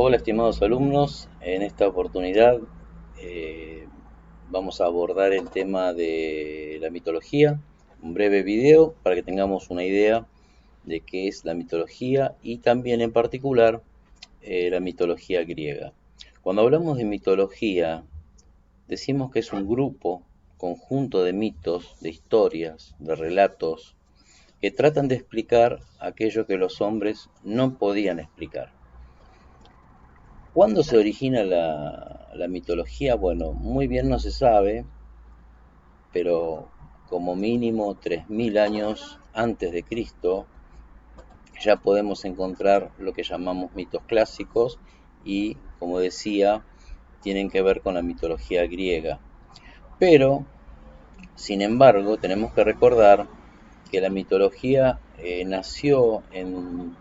Hola estimados alumnos, en esta oportunidad eh, vamos a abordar el tema de la mitología, un breve video para que tengamos una idea de qué es la mitología y también en particular la mitología griega. Cuando hablamos de mitología, decimos que es un grupo, conjunto de mitos, de historias, de relatos, que tratan de explicar aquello que los hombres no podían explicar. ¿Cuándo se origina la mitología? Bueno, muy bien no se sabe, pero como mínimo 3000 años antes de Cristo ya podemos encontrar lo que llamamos mitos clásicos y, como decía, tienen que ver con la mitología griega. Pero, sin embargo, tenemos que recordar que la mitología nació en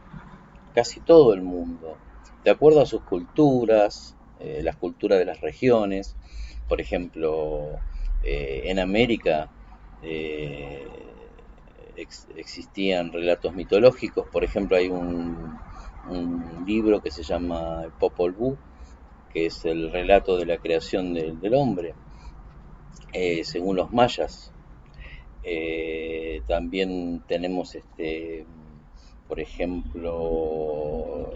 casi todo el mundo, de acuerdo a sus culturas, las culturas de las regiones. Por ejemplo, en América eh, existían relatos mitológicos. Por ejemplo, hay un libro que se llama Popol Vuh, que es el relato de la creación del hombre, según los mayas. También tenemos, por ejemplo,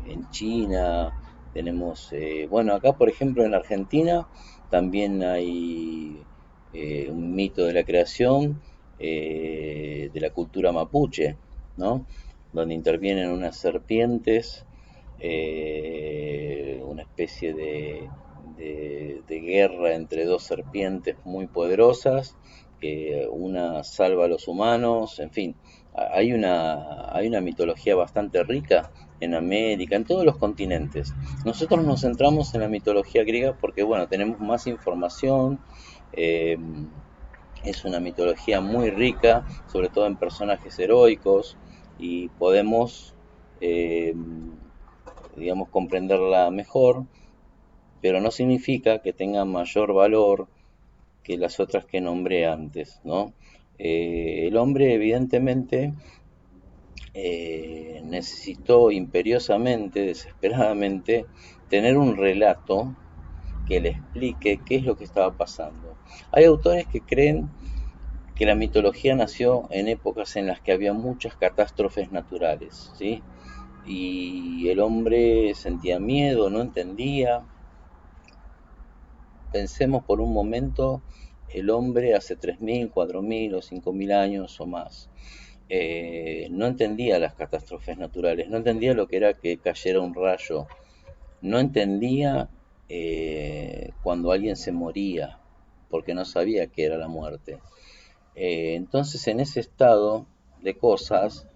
en China, tenemos, bueno, acá por ejemplo en Argentina también hay un mito de la creación de la cultura mapuche, ¿no? Donde intervienen unas serpientes, una especie de guerra entre dos serpientes muy poderosas, que una salva a los humanos, en fin, hay una mitología bastante rica en América, en todos los continentes. Nosotros nos centramos en la mitología griega porque, bueno, tenemos más información, eh, es una mitología muy rica, sobre todo en personajes heroicos, y podemos, eh, digamos, comprenderla mejor, pero no significa que tenga mayor valor que las otras que nombré antes, ¿no? El hombre evidentemente necesitó imperiosamente, desesperadamente, tener un relato que le explique qué es lo que estaba pasando. Hay autores que creen que la mitología nació en épocas en las que había muchas catástrofes naturales, ¿sí? Y el hombre sentía miedo, no entendía. Pensemos por un momento el hombre hace 3000, 4000 o 5000 años o más. No entendía las catástrofes naturales, no entendía lo que era que cayera un rayo, no entendía cuando alguien se moría, porque no sabía qué era la muerte. Entonces, en ese estado de cosas,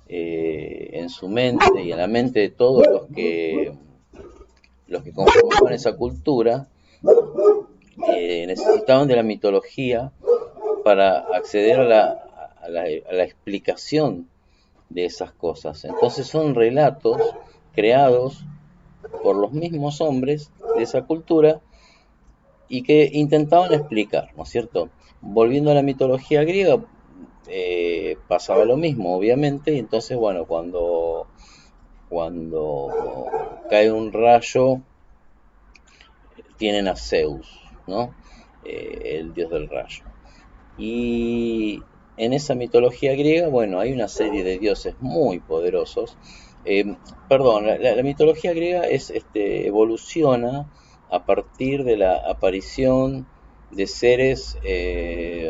en su mente y en la mente de todos los que conformaban esa cultura, necesitaban de la mitología para acceder a la explicación de esas cosas. Entonces son relatos creados por los mismos hombres de esa cultura y que intentaban explicar, ¿no es cierto? Volviendo a la mitología griega, pasaba lo mismo, obviamente, y entonces, bueno, cuando cae un rayo, tienen a Zeus, ¿no? El dios del rayo. Y en esa mitología griega, bueno, hay una serie de dioses muy poderosos. Perdón, la mitología griega evoluciona a partir de la aparición de seres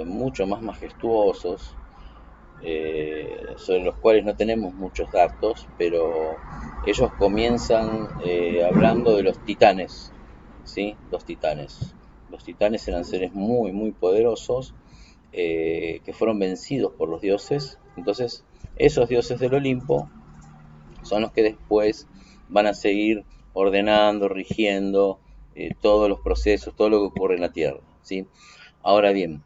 mucho más majestuosos, sobre los cuales no tenemos muchos datos, pero ellos comienzan hablando de los titanes, ¿sí? Los titanes. Los titanes eran seres muy, muy poderosos que fueron vencidos por los dioses. Entonces, esos dioses del Olimpo son los que después van a seguir ordenando, rigiendo todos los procesos, todo lo que ocurre en la Tierra, ¿sí? Ahora bien,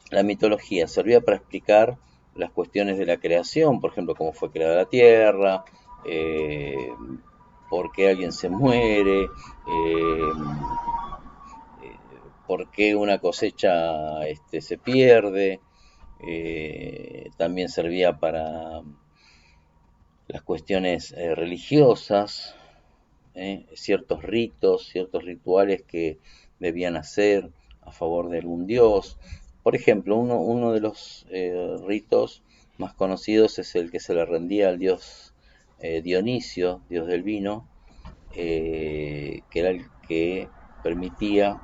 la mitología servía para explicar las cuestiones de la creación, por ejemplo, cómo fue creada la Tierra, eh, por qué alguien se muere, por qué una cosecha se pierde. También servía para las cuestiones religiosas, ciertos ritos, ciertos rituales que debían hacer a favor de algún dios. Por ejemplo, uno de los ritos más conocidos es el que se le rendía al dios Dionisio, dios del vino, que era el que permitía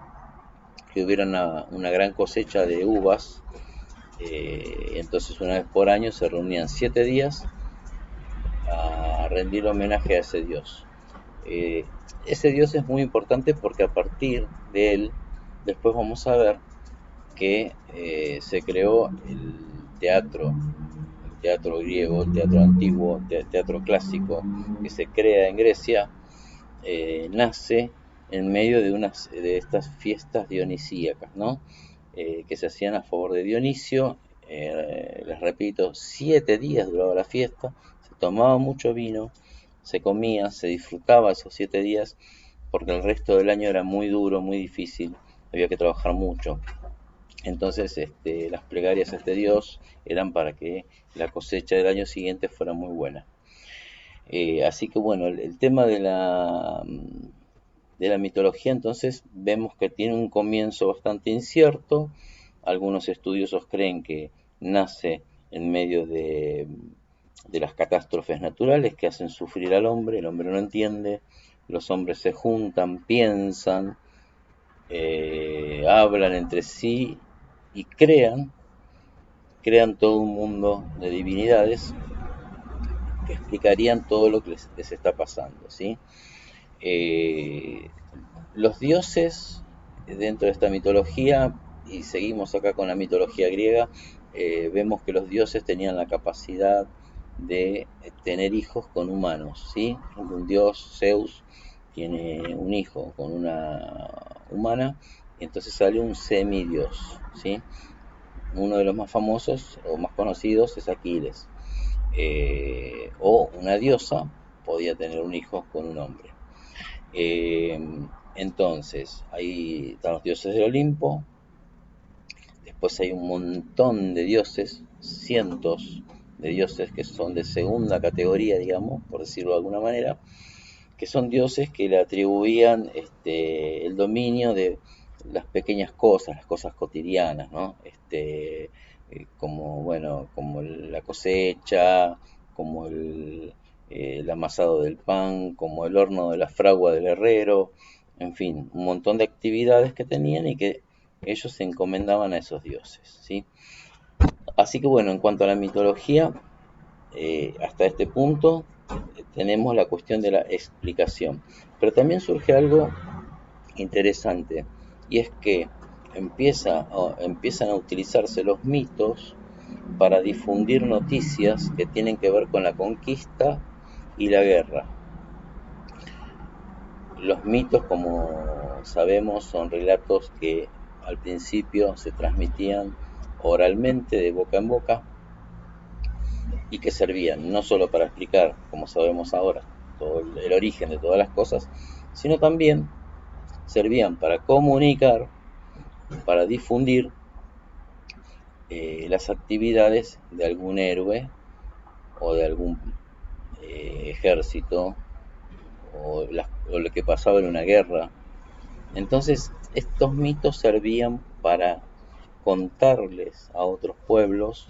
que hubiera una gran cosecha de uvas. Entonces una vez por año se reunían 7 días a rendir homenaje a ese dios. Ese dios es muy importante porque a partir de él después vamos a ver que se creó el teatro griego, el teatro antiguo, el teatro clásico que se crea en Grecia, nace en medio de estas fiestas dionisíacas, ¿no? Que se hacían a favor de Dionisio. Les repito, 7 días duraba la fiesta, se tomaba mucho vino, se comía, se disfrutaba esos 7 días, porque el resto del año era muy duro, muy difícil, había que trabajar mucho. Entonces las plegarias a este dios eran para que la cosecha del año siguiente fuera muy buena. Así que bueno, el tema de la mitología entonces vemos que tiene un comienzo bastante incierto. Algunos estudiosos creen que nace en medio de las catástrofes naturales que hacen sufrir al hombre, el hombre no entiende, los hombres se juntan, piensan, hablan entre sí y crean todo un mundo de divinidades que explicarían todo lo que les está pasando, ¿sí? Los dioses dentro de esta mitología, y seguimos acá con la mitología griega, vemos que los dioses tenían la capacidad de tener hijos con humanos, ¿sí? Un dios, Zeus, tiene un hijo con una humana, y entonces sale un semidios, ¿sí? Uno de los más famosos o más conocidos es Aquiles. O una diosa podía tener un hijo con un hombre. Entonces, ahí están los dioses del Olimpo, después hay un montón de dioses, cientos de dioses que son de segunda categoría, digamos, por decirlo de alguna manera, que son dioses que le atribuían el dominio de las pequeñas cosas, las cosas cotidianas, ¿no? Como, bueno, como la cosecha, como el amasado del pan, como el horno de la fragua del herrero, en fin, un montón de actividades que tenían y que ellos se encomendaban a esos dioses, ¿sí? Así que bueno, en cuanto a la mitología, hasta este punto tenemos la cuestión de la explicación. Pero también surge algo interesante, y es que empiezan a utilizarse los mitos para difundir noticias que tienen que ver con la conquista y la guerra. Los mitos, como sabemos, son relatos que al principio se transmitían oralmente, de boca en boca, y que servían no solo para explicar, como sabemos ahora, todo el origen de todas las cosas, sino también servían para comunicar, para difundir las actividades de algún héroe o de algún ejército o lo que pasaba en una guerra. Entonces, estos mitos servían para contarles a otros pueblos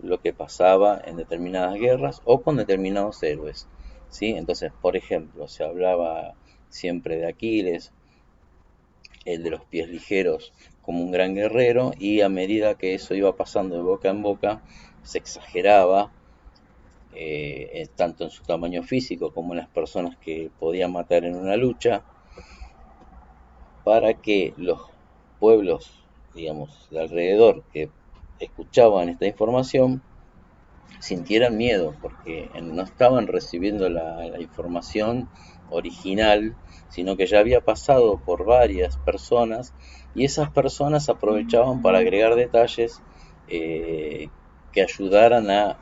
lo que pasaba en determinadas guerras o con determinados héroes, ¿sí? Entonces, por ejemplo, se hablaba siempre de Aquiles, el de los pies ligeros, como un gran guerrero, y a medida que eso iba pasando de boca en boca, se exageraba, tanto en su tamaño físico como en las personas que podía matar en una lucha, para que los pueblos, digamos, de alrededor que escuchaban esta información sintieran miedo, porque no estaban recibiendo la información original, sino que ya había pasado por varias personas, y esas personas aprovechaban para agregar detalles que ayudaran a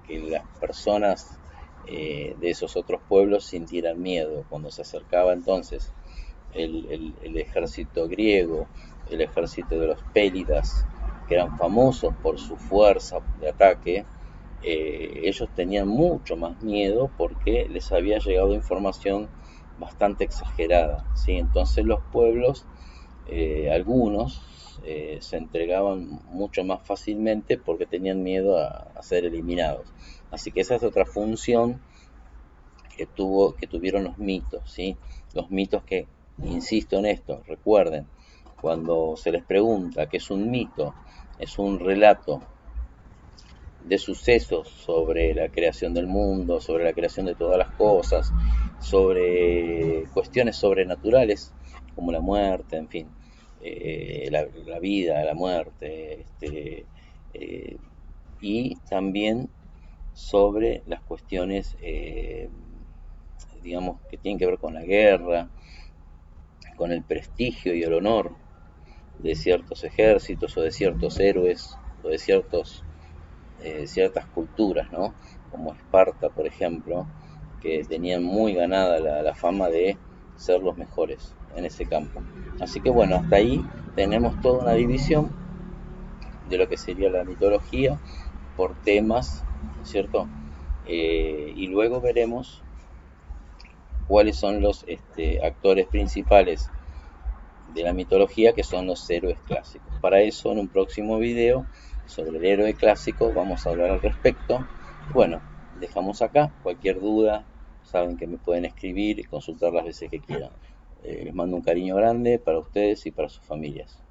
que las personas de esos otros pueblos sintieran miedo. Cuando se acercaba entonces el ejército griego, el ejército de los Pélidas, que eran famosos por su fuerza de ataque, ellos tenían mucho más miedo porque les había llegado información bastante exagerada, ¿sí? Entonces los pueblos, algunos, se entregaban mucho más fácilmente porque tenían miedo a ser eliminados. Así que esa es otra función que tuvieron los mitos, ¿sí? Los mitos que, insisto en esto, recuerden, cuando se les pregunta qué es un mito, es un relato de sucesos sobre la creación del mundo, sobre la creación de todas las cosas, sobre cuestiones sobrenaturales, como la muerte, en fin, la vida, la muerte, eh, y también sobre las cuestiones, digamos, que tienen que ver con la guerra, con el prestigio y el honor de ciertos ejércitos o de ciertos héroes o de ciertas culturas, ¿no? Como Esparta, por ejemplo, que tenían muy ganada la fama de ser los mejores en ese campo. Así que bueno, hasta ahí tenemos toda una división de lo que sería la mitología por temas, ¿cierto? Y luego veremos cuáles son los actores principales de la mitología, que son los héroes clásicos. Para eso, en un próximo video sobre el héroe clásico, vamos a hablar al respecto. Bueno, dejamos acá. Cualquier duda, saben que me pueden escribir y consultar las veces que quieran. Les mando un cariño grande para ustedes y para sus familias.